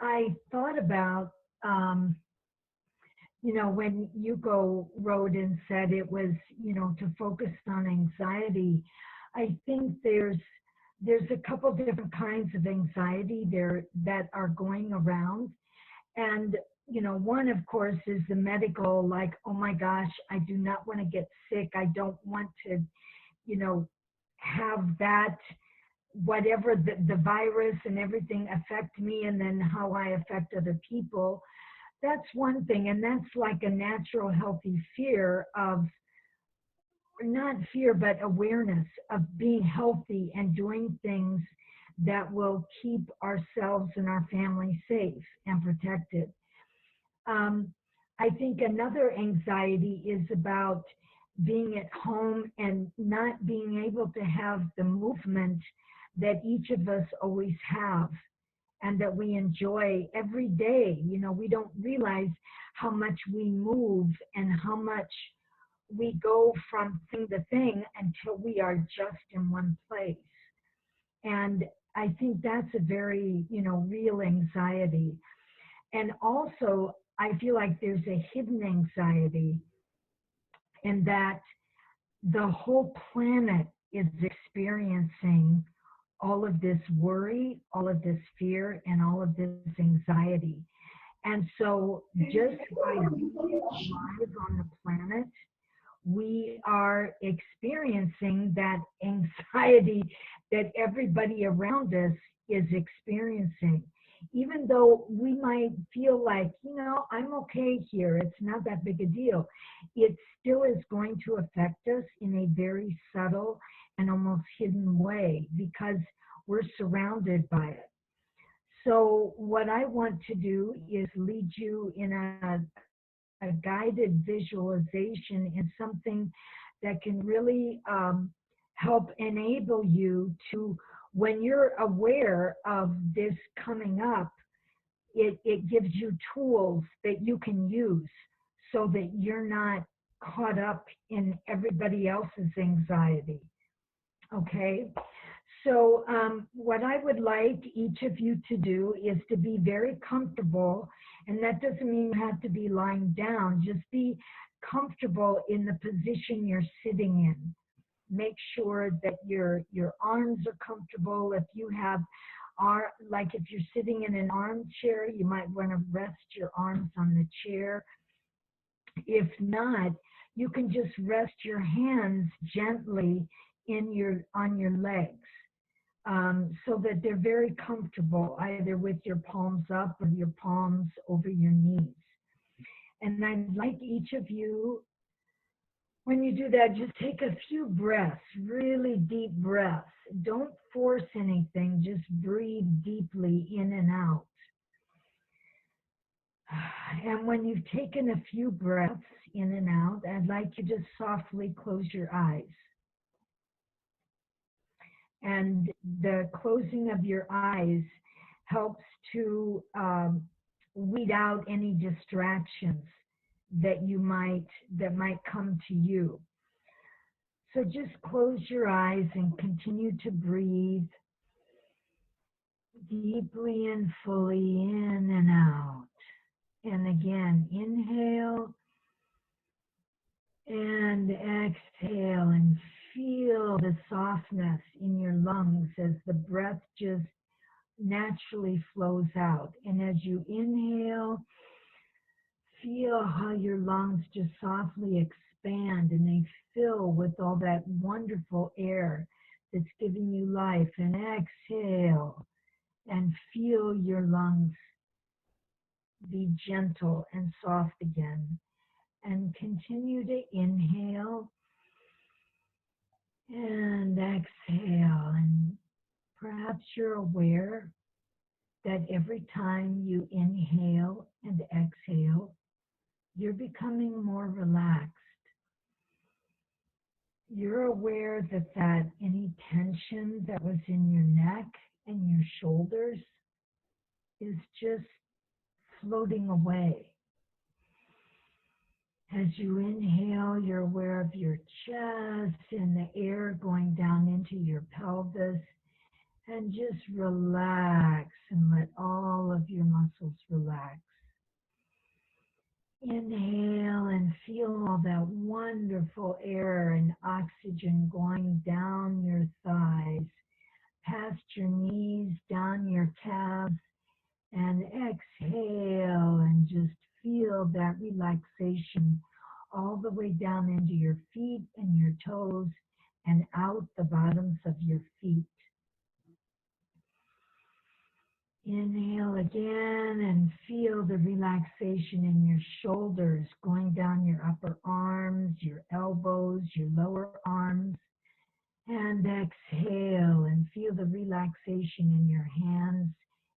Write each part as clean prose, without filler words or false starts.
I thought about, um, when Yuko wrote and said it was, to focus on anxiety, I think there's a couple different kinds of anxiety there that are going around. And, one, of course, is the medical, like, oh my gosh, I do not want to get sick. I don't want to, you know, have that, whatever the virus and everything affect me and then how I affect other people. That's one thing. And that's like a natural, healthy fear of, not fear, but awareness of being healthy and doing things that will keep ourselves and our family safe and protected. Um, I think another anxiety is about being at home and not being able to have the movement that each of us always have and that we enjoy every day. We don't realize how much we move and how much we go from thing to thing until we are just in one place. And I think that's a very, real anxiety. And also, I feel like there's a hidden anxiety in that the whole planet is experiencing all of this worry, all of this fear, and all of this anxiety. And so, just by being alive on the planet, we are experiencing that anxiety that everybody around us is experiencing. Even though we might feel like, I'm okay here, it's not that big a deal, it still is going to affect us in a very subtle and almost hidden way because we're surrounded by it. So, what I want to do is lead you in a guided visualization in something that can really help enable you to, when you're aware of this coming up, it gives you tools that you can use so that you're not caught up in everybody else's anxiety. Okay? So, what I would like each of you to do is to be very comfortable, and that doesn't mean you have to be lying down, just be comfortable in the position you're sitting in. Make sure that your arms are comfortable. If you have like if you're sitting in an armchair, you might want to rest your arms on the chair. If not, you can just rest your hands gently on your legs, so that they're very comfortable, either with your palms up or your palms over your knees. And I'd like each of you, when you do that, just take a few breaths, really deep breaths. Don't force anything, just breathe deeply in and out. And when you've taken a few breaths in and out, I'd like you to softly close your eyes. And the closing of your eyes helps to weed out any distractions that might come to you. So just close your eyes and continue to breathe deeply and fully in and out. And again, inhale and exhale, and feel the softness in your lungs as the breath just naturally flows out. And as you inhale, feel how your lungs just softly expand and they fill with all that wonderful air that's giving you life. And exhale and feel your lungs be gentle and soft again. And continue to inhale and exhale. And perhaps you're aware that every time you inhale and exhale, you're becoming more relaxed. You're aware that any tension that was in your neck and your shoulders is just floating away. As you inhale, you're aware of your chest and the air going down into your pelvis. And just relax and let all of your muscles relax. Inhale and feel all that wonderful air and oxygen going down your thighs, past your knees, down your calves, and exhale and just feel that relaxation all the way down into your feet and your toes and out the bottoms of your feet. Inhale again and feel the relaxation in your shoulders going down your upper arms, your elbows, your lower arms. And exhale and feel the relaxation in your hands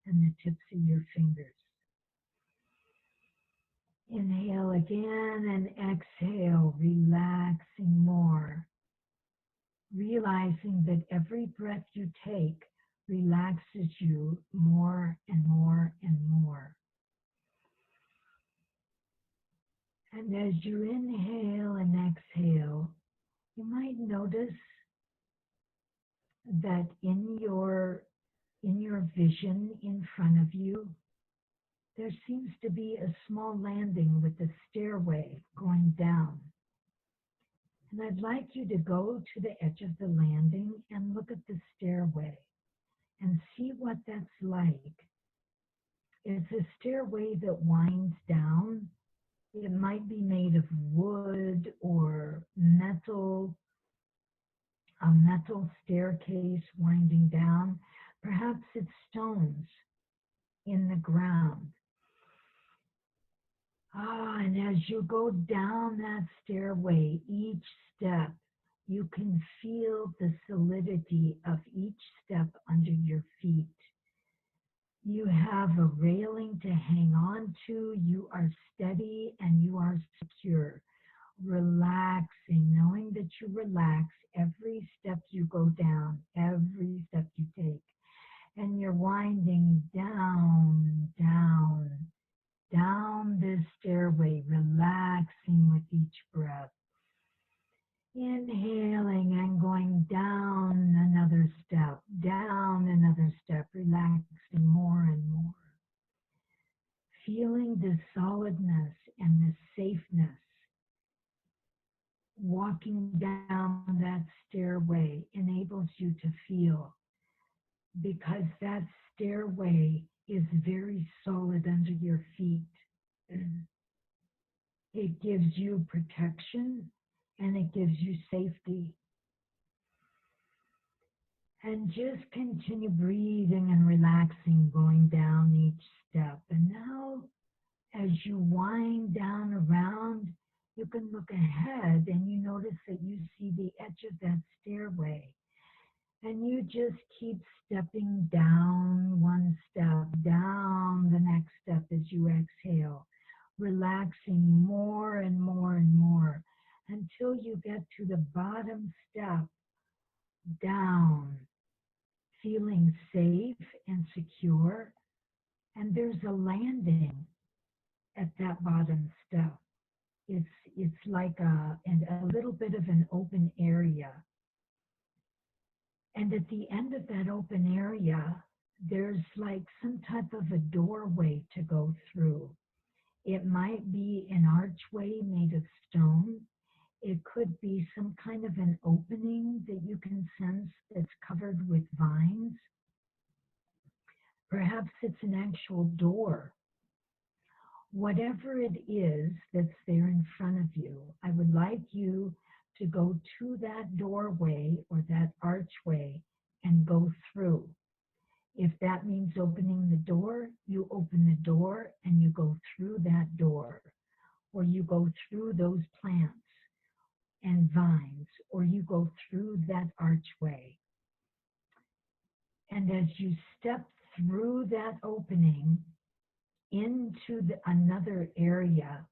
and the tips of your fingers. Inhale again and exhale, relaxing more, realizing that every breath you take relaxes you more and more and more. And as you inhale and exhale, you might notice that in your vision in front of you, there seems to be a small landing with a stairway going down. And I'd like you to go to the edge of the landing and look at the stairway and see what that's like. It's a stairway that winds down. It might be made of wood or metal, a metal staircase winding down. Perhaps it's stones in the ground. And as you go down that stairway, each step, you can feel the solidity of each step under your feet. You have a railing to hang on to. You are steady and you are secure. Relaxing, knowing that you relax every step you go down, every step you take. And you're winding down, down, down this stairway, relaxing with each breath. Inhaling and going down another step, relaxing more and more. Feeling the solidness and the safeness. Walking down that stairway enables you to feel, because that stairway is very solid under your feet. It gives you protection and it gives you safety. And just continue breathing and relaxing, going down each step. And now, as you wind down around, you can look ahead and you notice that you see the edge of that stairway. And you just keep stepping down one step, down the next step as you exhale, relaxing more and more and more until you get to the bottom step, down, feeling safe and secure. And there's a landing at that bottom step. It's like a little bit of an open area. And at the end of that open area, there's like some type of a doorway to go through. It might be an archway made of stone. It could be some kind of an opening that you can sense that's covered with vines. Perhaps it's an actual door. Whatever it is that's there in front of you, I would like you to go to that doorway or that archway and go through. If that means opening the door, you open the door and you go through that door, or you go through those plants and vines, or you go through that archway. And as you step through that opening into another area,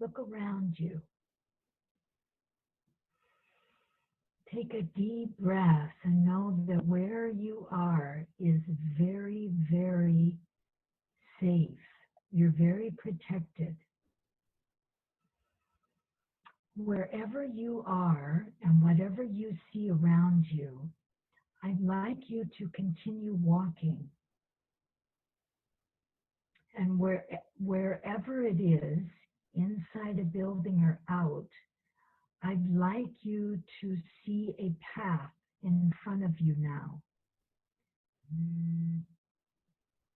look around you. Take a deep breath and know that where you are is very, very safe. You're very protected. Wherever you are and whatever you see around you, I'd like you to continue walking, and wherever it is, inside a building or out, I'd like you to see a path in front of you now.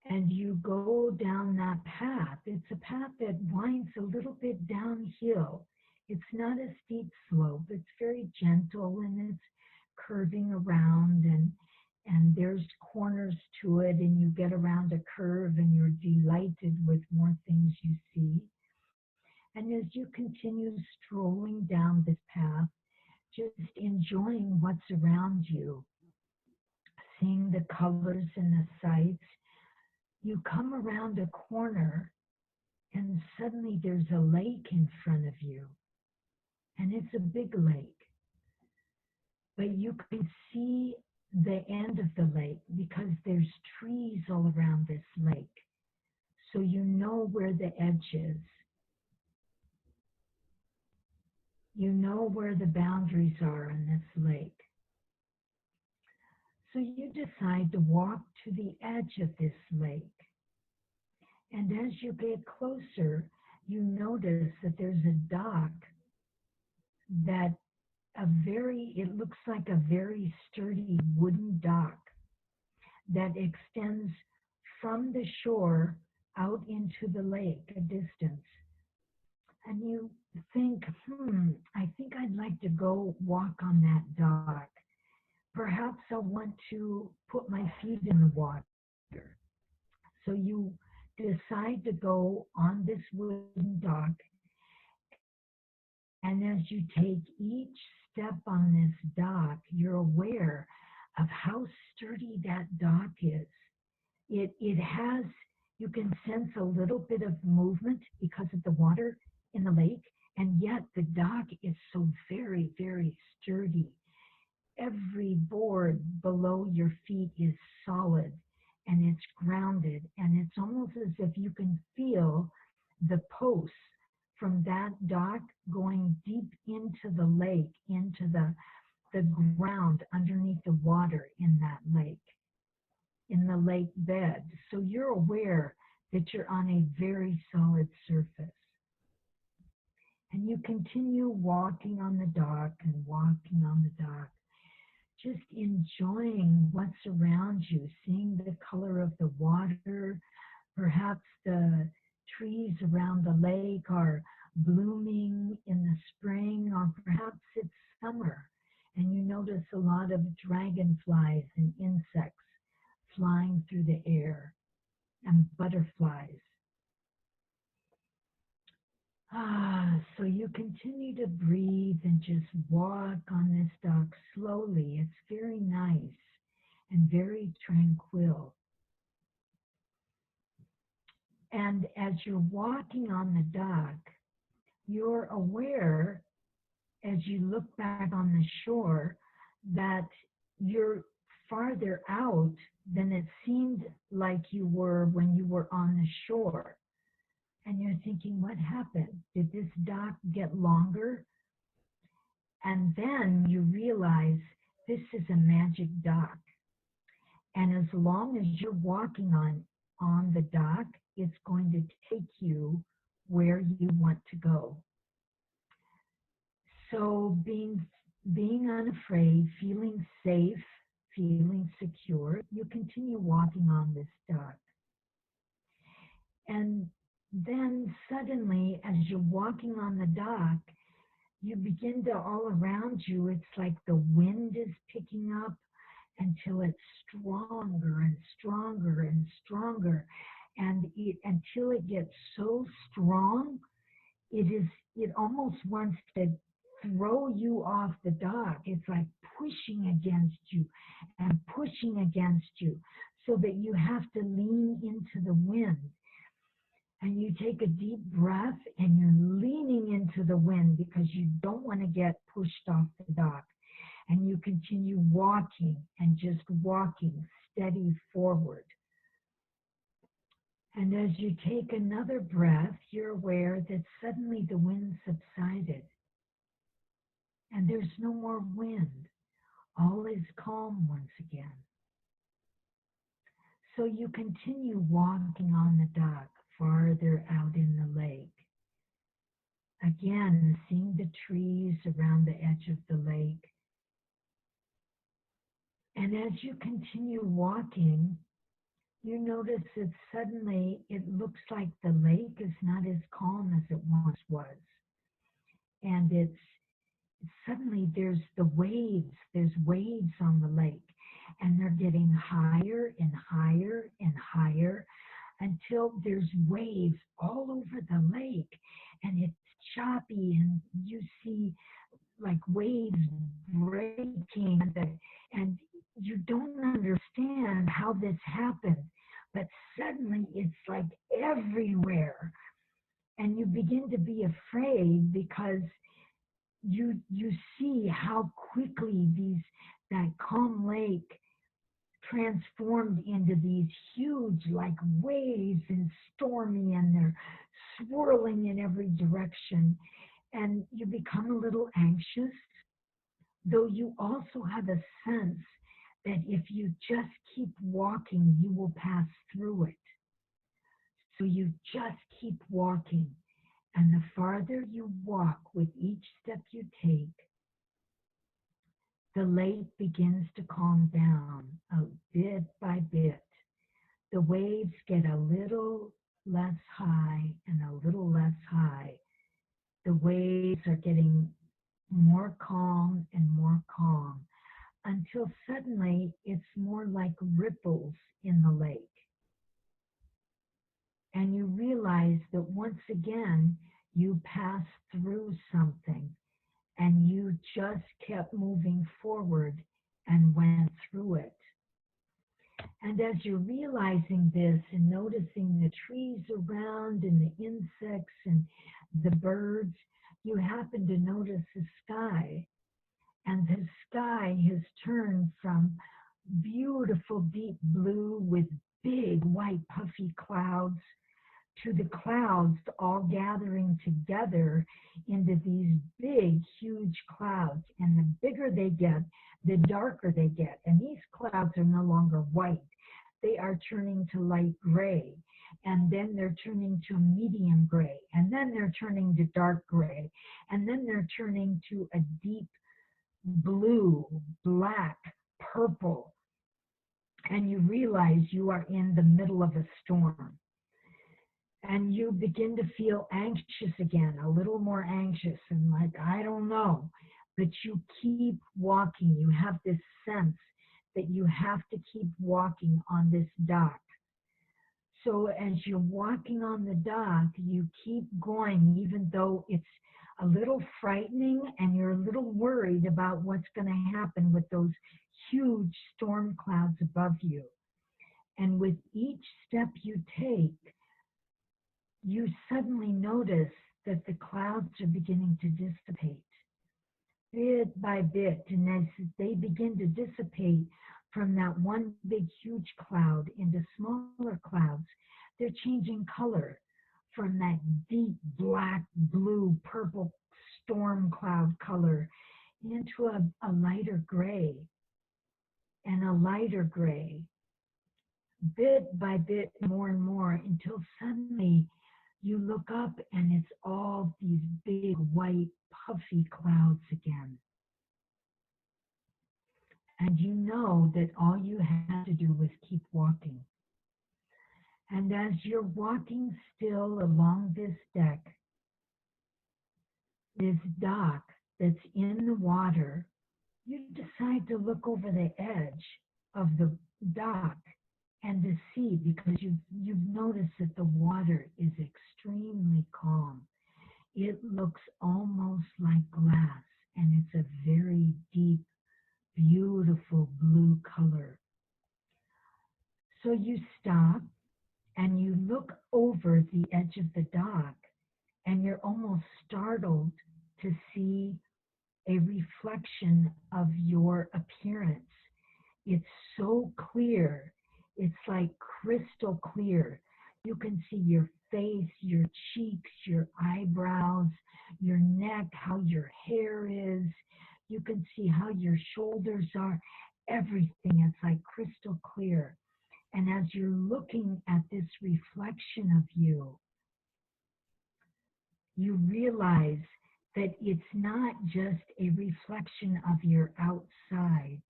And you go down that path. It's a path that winds a little bit downhill. It's not a steep slope. It's very gentle and it's curving around, and there's corners to it, and you get around a curve and you're delighted with more things you see. And as you continue strolling down this path, just enjoying what's around you, seeing the colors and the sights, you come around a corner and suddenly there's a lake in front of you. And it's a big lake. But you can see the end of the lake because there's trees all around this lake. So you know where the edge is. You know where the boundaries are in this lake. So you decide to walk to the edge of this lake. And as you get closer, you notice that there's a dock that it looks like a very sturdy wooden dock that extends from the shore out into the lake a distance. And you think, I think I'd like to go walk on that dock. Perhaps I want to put my feet in the water. So you decide to go on this wooden dock. And as you take each step on this dock, you're aware of how sturdy that dock is. It has, you can sense a little bit of movement because of the water in the lake, and yet the dock is so very, very sturdy. Every board below your feet is solid and it's grounded, and it's almost as if you can feel the posts from that dock going deep into the lake, into the ground underneath the water in that lake, in the lake bed. So you're aware that you're on a very solid surface. And you continue walking on the dock and walking on the dock, just enjoying what's around you, seeing the color of the water. Perhaps the trees around the lake are blooming in the spring, or perhaps it's summer and you notice a lot of dragonflies and insects flying through the air and butterflies. So you continue to breathe and just walk on this dock slowly. It's very nice and very tranquil. And as you're walking on the dock, you're aware, as you look back on the shore, that you're farther out than it seemed like you were when you were on the shore. And you're thinking, what happened? Did this dock get longer? And then you realize this is a magic dock. And as long as you're walking on the dock, it's going to take you where you want to go. So being unafraid, feeling safe, feeling secure, you continue walking on this dock. And then suddenly, as you're walking on the dock, you begin to, all around you, it's like the wind is picking up until it's stronger and stronger and stronger. And until it gets so strong, it almost wants to throw you off the dock. It's like pushing against you and pushing against you, so that you have to lean into the wind. And you take a deep breath and you're leaning into the wind because you don't want to get pushed off the dock. And you continue walking and just walking steady forward. And as you take another breath, you're aware that suddenly the wind subsided and there's no more wind. All is calm once again. So you continue walking on the dock farther out in the lake. Again, seeing the trees around the edge of the lake. And as you continue walking, you notice that suddenly it looks like the lake is not as calm as it once was. And it's suddenly there's waves on the lake, and they're getting higher and higher and higher until there's waves all over the lake, and it's choppy, and you see like waves breaking, and you don't understand how this happened, but suddenly it's like everywhere, and you begin to be afraid because you see how quickly that calm lake transformed into these huge like waves and stormy, and they're swirling in every direction, and you become a little anxious, though you also have a sense that if you just keep walking you will pass through it. So you just keep walking, and the farther you walk with each step you take, the lake begins to calm down bit by bit. The waves get a little less high and a little less high. The waves are getting more calm and more calm until suddenly it's more like ripples in the lake. And you realize that once again you pass through something, and you just kept moving forward and went through it. And as you're realizing this and noticing the trees around and the insects and the birds, you happen to notice the sky. And the sky has turned from beautiful deep blue with big white puffy clouds to the clouds all gathering together into these big, huge clouds. And the bigger they get, the darker they get. And these clouds are no longer white. They are turning to light gray. And then they're turning to medium gray. And then they're turning to dark gray. And then they're turning to a deep blue, black, purple. And you realize you are in the middle of a storm. And you begin to feel anxious again, a little more anxious, and like, I don't know. But you keep walking. You have this sense that you have to keep walking on this dock. So as you're walking on the dock, you keep going, even though it's a little frightening and you're a little worried about what's going to happen with those huge storm clouds above you. And with each step you take, you suddenly notice that the clouds are beginning to dissipate bit by bit. And as they begin to dissipate from that one big huge cloud into smaller clouds, they're changing color from that deep black, blue, purple storm cloud color into a lighter gray and a lighter gray, bit by bit, more and more, until suddenly you look up and it's all these big white puffy clouds again. And you know that all you had to do was keep walking. And as you're walking still along this deck, this dock that's in the water, you decide to look over the edge of the dock and to see, because you've noticed that the water is extremely calm. It looks almost like glass, and it's a very deep, beautiful blue color. So you stop and you look over the edge of the dock, and you're almost startled to see a reflection of your appearance. It's so clear. It's like crystal clear. You can see your face, your cheeks, your eyebrows, your neck, how your hair is. You can see how your shoulders are, everything. It's like crystal clear. And as you're looking at this reflection of you, you realize that it's not just a reflection of your outside.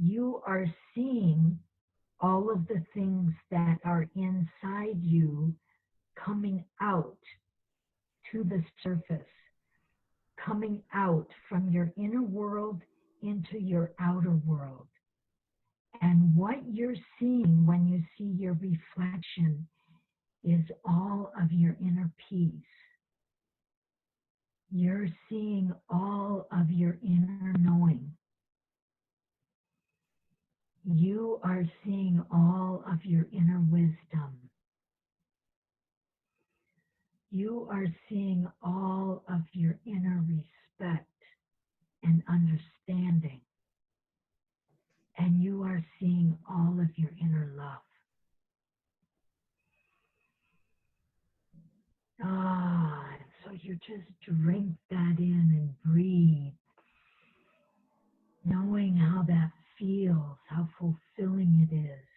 You are seeing all of the things that are inside you coming out to the surface, coming out from your inner world into your outer world. And what you're seeing when you see your reflection is all of your inner peace. You're seeing all of your inner knowing. You are seeing all of your inner wisdom. You are seeing all of your inner respect and understanding. And you are seeing all of your inner love. And so you just drink that in and breathe, knowing how that feels, how fulfilling it is.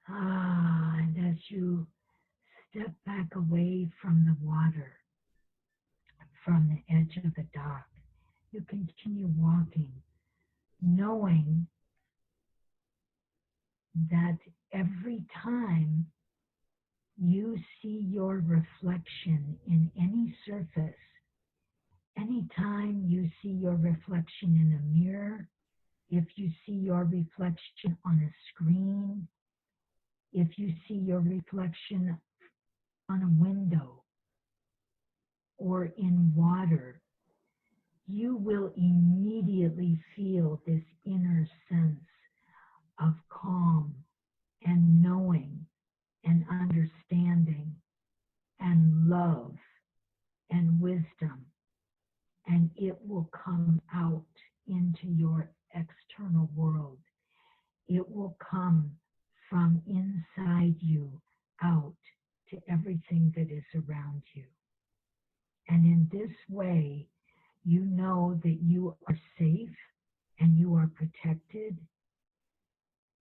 And as you step back away from the water, from the edge of the dock, you continue walking, knowing that every time you see your reflection in any surface, anytime you see your reflection in a mirror, if you see your reflection on a screen, if you see your reflection on a window or in water, you will immediately feel this inner sense of calm and knowing and understanding and love and wisdom. And it will come out into your external world. It will come from inside you out to everything that is around you. And in this way, you know that you are safe and you are protected,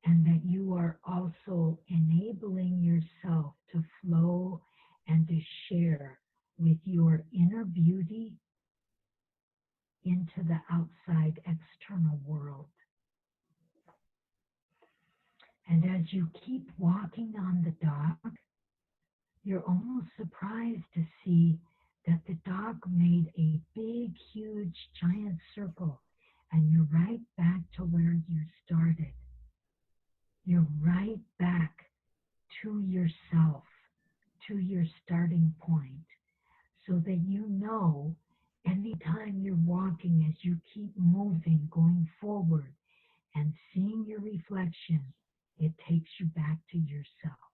and that you are also enabling yourself to flow and to share with your inner beauty into the outside external world. And as you keep walking on the dock, you're almost surprised to see that the dock made a big, huge, giant circle, and you're right back to where you started. You're right back to yourself, to your starting point, so that you know anytime you're walking, as you keep moving, going forward, and seeing your reflection, it takes you back to yourself.